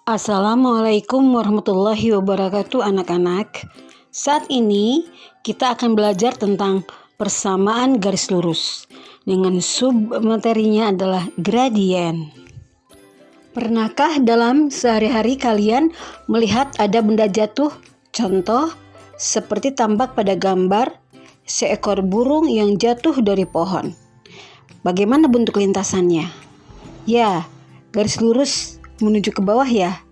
Assalamualaikum warahmatullahi wabarakatuh anak-anak. Saat ini kita akan belajar tentang persamaan garis lurus dengan submaterinya adalah gradien. Pernahkah dalam sehari-hari kalian melihat ada benda jatuh? Contoh seperti tampak pada gambar seekor burung yang jatuh dari pohon. Bagaimana bentuk lintasannya? Ya, garis lurus menuju ke bawah ya.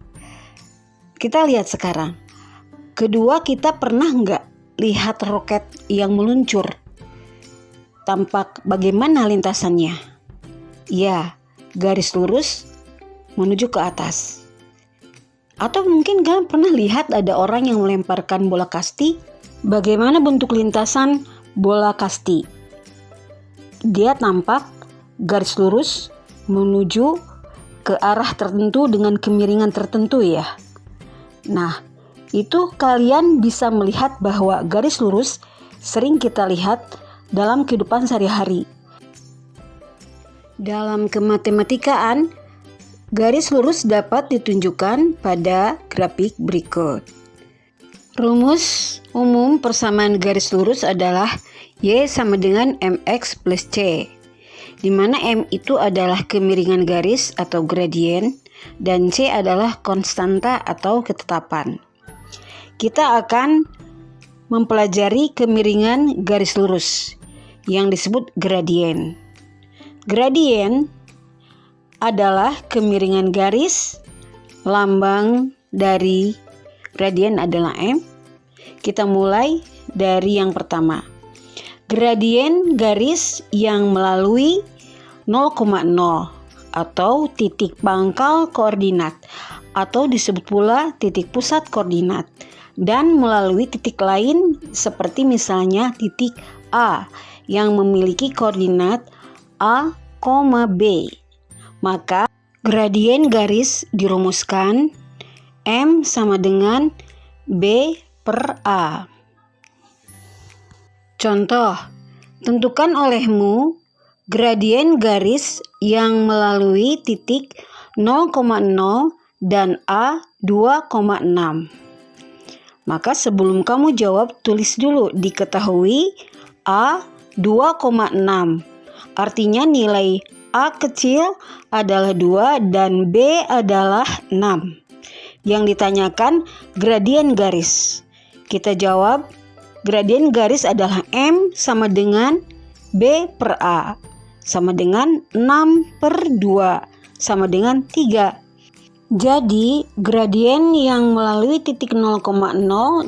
Kita lihat sekarang. Kedua, kita pernah nggak lihat roket yang meluncur? Tampak bagaimana lintasannya? Ya, garis lurus menuju ke atas. Atau mungkin kalian pernah lihat ada orang yang melemparkan bola kasti? Bagaimana bentuk lintasan bola kasti? Dia tampak garis lurus menuju ke arah tertentu dengan kemiringan tertentu ya. Nah, itu kalian bisa melihat bahwa garis lurus sering kita lihat dalam kehidupan sehari-hari. Dalam kematematikaan, garis lurus dapat ditunjukkan pada grafik berikut. Rumus umum persamaan garis lurus adalah Y sama dengan MX plus C, di mana M itu adalah kemiringan garis atau gradien dan C adalah konstanta atau ketetapan. Kita akan mempelajari kemiringan garis lurus yang disebut gradien. Gradien adalah kemiringan garis, lambang dari gradien adalah M. Kita mulai dari yang pertama. Gradien garis yang melalui 0,0 atau titik pangkal koordinat atau disebut pula titik pusat koordinat dan melalui titik lain seperti misalnya titik A yang memiliki koordinat A, B. Maka gradien garis dirumuskan M sama dengan B per A. Contoh, tentukan olehmu gradien garis yang melalui titik 0,0 dan A 2,6. Maka sebelum kamu jawab, tulis dulu diketahui A 2,6. Artinya nilai A kecil adalah 2 dan B adalah 6. Yang ditanyakan gradien garis. Kita jawab gradien garis adalah M sama dengan B per A sama dengan 6 per 2 sama dengan 3. Jadi gradien yang melalui titik 0,0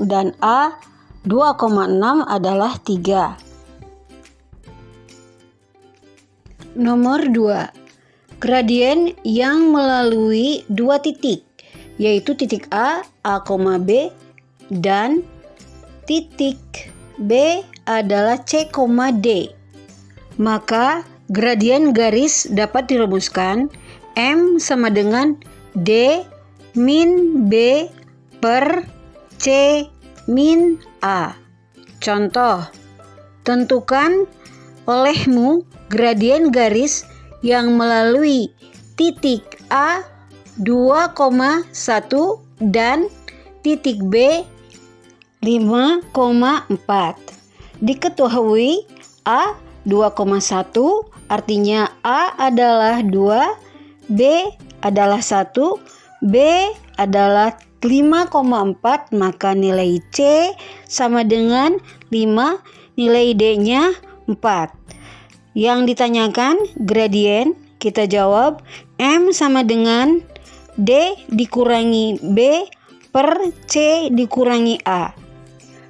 dan A 2,6 adalah 3. Nomor 2. Gradien yang melalui dua titik, yaitu titik A, B dan titik B adalah C, D. Maka gradien garis dapat dirumuskan M sama dengan D min B per C min A. Contoh, tentukan olehmu gradien garis yang melalui titik A 2,1 dan titik B 5,4. Diketahui A 2,1 artinya A adalah 2, B adalah 1, B adalah 5,4, maka nilai C sama dengan 5, nilai D-nya 4. Yang ditanyakan gradien, kita jawab M sama dengan D dikurangi B per C dikurangi A.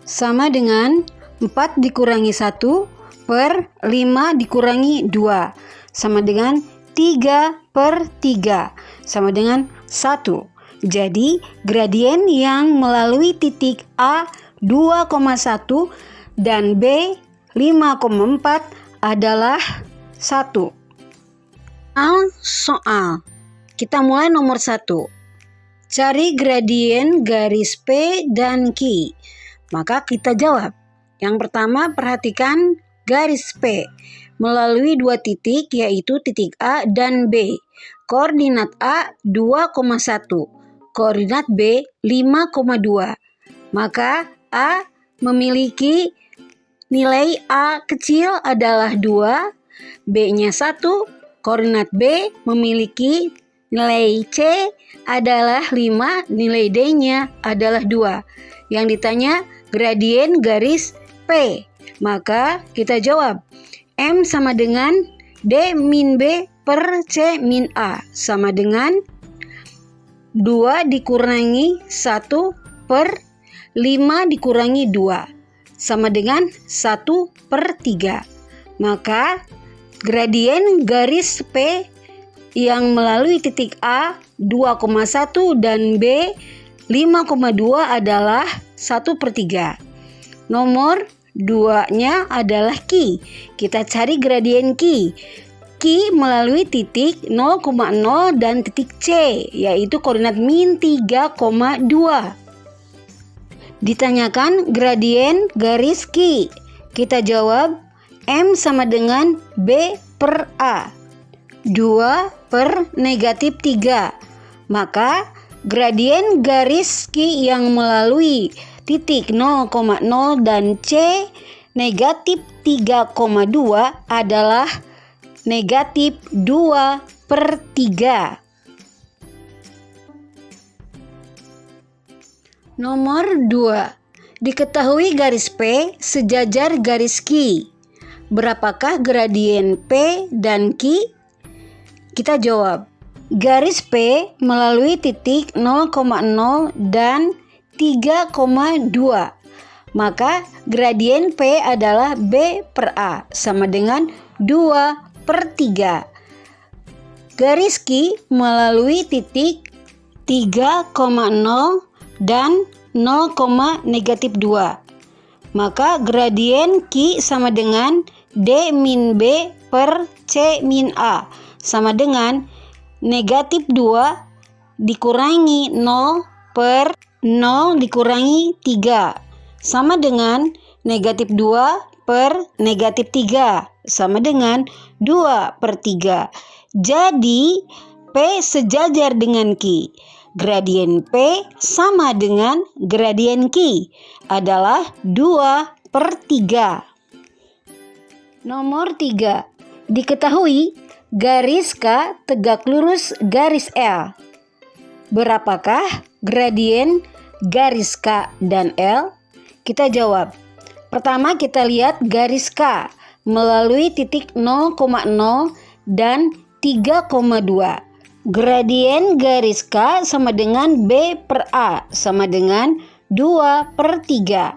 Sama dengan 4 dikurangi 1 per 5 dikurangi 2 sama dengan 3 per 3 sama dengan 1. Jadi gradien yang melalui titik A 2,1 dan B 5,4 adalah 1. Soal. Kita mulai nomor 1. Cari gradien garis P dan Q. Maka kita jawab. Yang pertama, perhatikan garis P melalui dua titik, yaitu titik A dan B. Koordinat A 2,1, koordinat B 5,2. Maka A memiliki nilai A kecil adalah 2, B-nya 1, koordinat B memiliki nilai C adalah 5, nilai D-nya adalah 2. Yang ditanya gradien garis P. Maka kita jawab M sama dengan D min B per C min A sama dengan 2 dikurangi 1 per 5 dikurangi 2 sama dengan 1/3. Maka gradien garis P yang melalui titik A 2,1 dan B 5,2 adalah 1/3. Nomor 2-nya adalah Q. Kita cari gradien Q. Q melalui titik 0,0 dan titik C, yaitu koordinat min 3,2. Ditanyakan gradien garis Q. Kita jawab M sama dengan B per A. 2 per negatif 3. Maka gradien garis Q yang melalui titik 0,0 dan C negatif 3,2 adalah negatif 2/3. Nomor 2. Diketahui garis P sejajar garis Q. Berapakah gradien P dan Q? Kita jawab, garis P melalui titik 0,0 dan 3,2. Maka gradien P adalah B per A sama dengan 2/3. Garis Q melalui titik 3,0 dan 0,-2. Maka gradien Q sama dengan D min B per C min A sama dengan negatif 2 dikurangi 0 per 0 dikurangi 3 sama dengan negatif 2 per negatif 3 sama dengan 2/3. Jadi P sejajar dengan Q. Gradien P sama dengan gradien Q adalah 2/3. Nomor 3. Diketahui garis K tegak lurus garis L. Berapakah gradien garis K dan L? Kita jawab. Pertama kita lihat garis K melalui titik 0,0 dan 3,2. Gradien garis K sama dengan B per A sama dengan 2/3.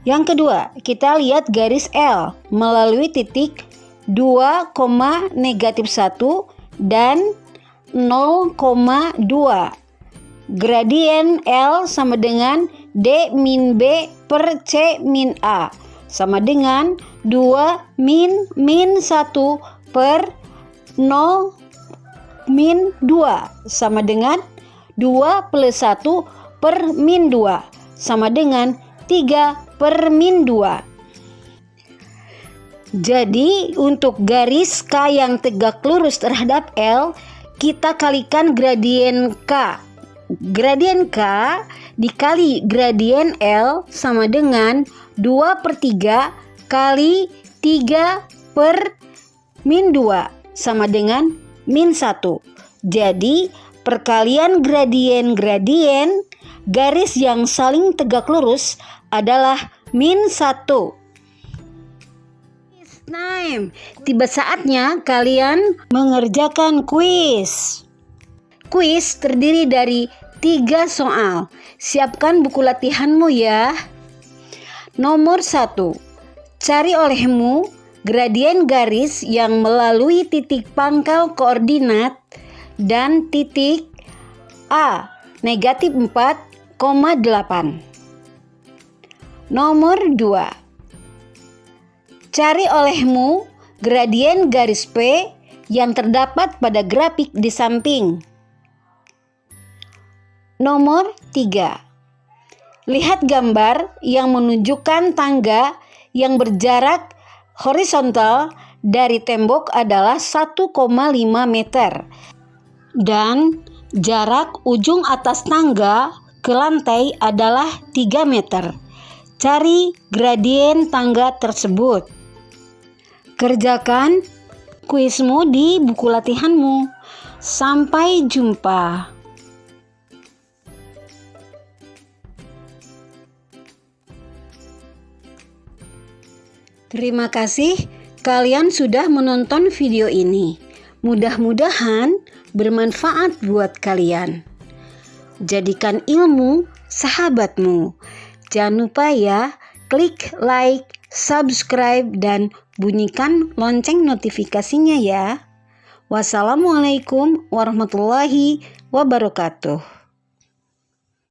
Yang kedua, kita lihat garis L melalui titik 2,-1 dan 0,2. Gradien L sama dengan D min B per C min A sama dengan 2 min 1 per 0 min 2 sama dengan 2 plus 1 per min 2 sama dengan 3/min2. Jadi untuk garis K yang tegak lurus terhadap L, kita kalikan gradien K. Gradien K dikali gradien L sama dengan 2/3 kali 3/min2 sama dengan min 1. Jadi perkalian gradien-gradien garis yang saling tegak lurus adalah min 1. Time. Tiba saatnya kalian mengerjakan kuis. Kuis terdiri dari 3 soal. Siapkan buku latihanmu ya. Nomor 1. Cari olehmu gradien garis yang melalui titik pangkal koordinat dan titik A negatif 4,8. Nomor 2. Cari olehmu gradien garis P yang terdapat pada grafik di samping. Nomor 3. Lihat gambar yang menunjukkan tangga yang berjarak horizontal dari tembok adalah 1,5 meter dan Jarak ujung atas tangga ke lantai adalah 3 meter. Cari gradien tangga tersebut. Kerjakan kuismu di buku latihanmu. Sampai jumpa. Terima kasih kalian sudah menonton video ini. Mudah-mudahan bermanfaat buat kalian. Jadikan ilmu sahabatmu. Jangan lupa ya, klik like, subscribe, dan bunyikan lonceng notifikasinya ya. Wassalamualaikum warahmatullahi wabarakatuh.